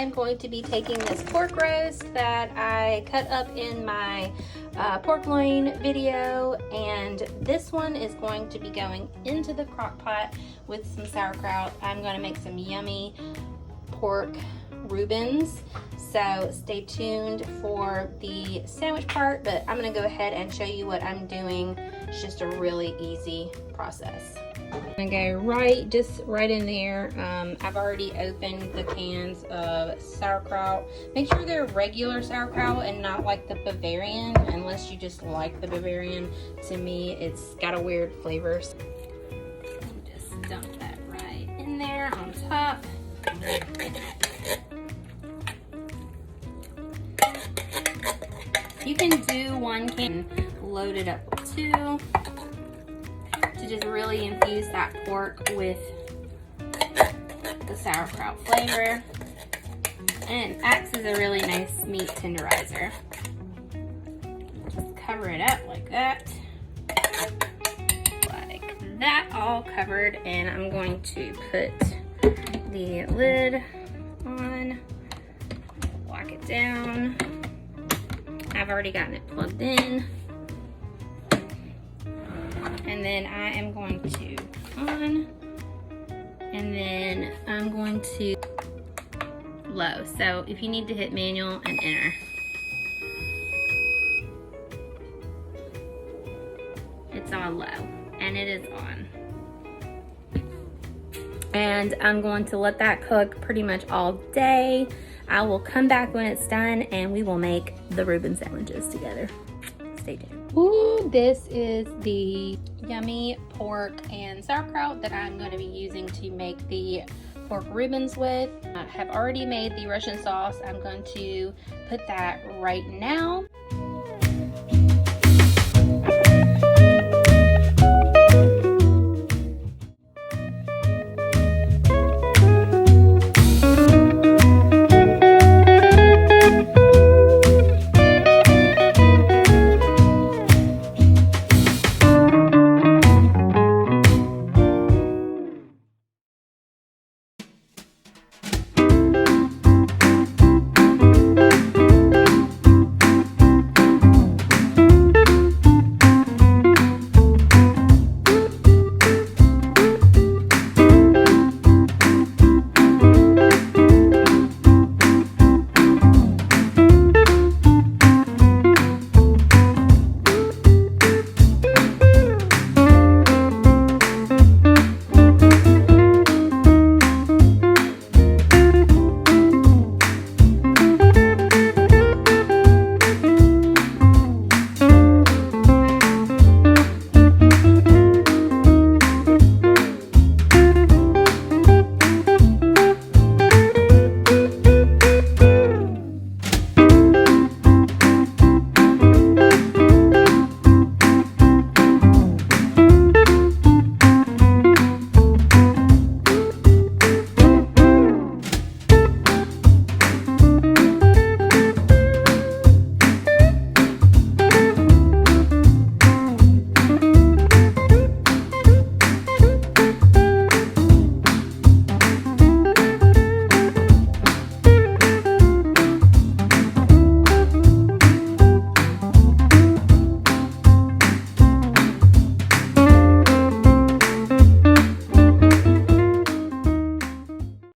I'm going to be taking this pork roast that I cut up in my pork loin video, and this one is going to be going into the crock pot with some sauerkraut. I'm going to make some yummy pork Reubans, so stay tuned for the sandwich part, but I'm going to go ahead and show you what I'm doing. It's just a really easy process. I'm gonna go just right in there. I've already opened the cans of sauerkraut. Make sure they're regular sauerkraut and not like the Bavarian, unless you just like the Bavarian. To me, it's got a weird flavor. So just dump that right in there on top. You can do one can, load it up with two, to just really infuse that pork with the sauerkraut flavor. And it acts as a really nice meat tenderizer. Just cover it up like that. Like that, all covered. And I'm going to put the lid on, lock it down. I've already gotten it plugged in. And then I am going to on, and then I'm going to low. So if you need to hit manual and enter. It's on low, and it is on. And I'm going to let that cook pretty much all day. I will come back when it's done and we will make the Reuben sandwiches together. Stay tuned. Ooh, this is the yummy pork and sauerkraut that I'm going to be using to make the pork Reubans with. I have already made the Russian sauce. I'm going to put that right now.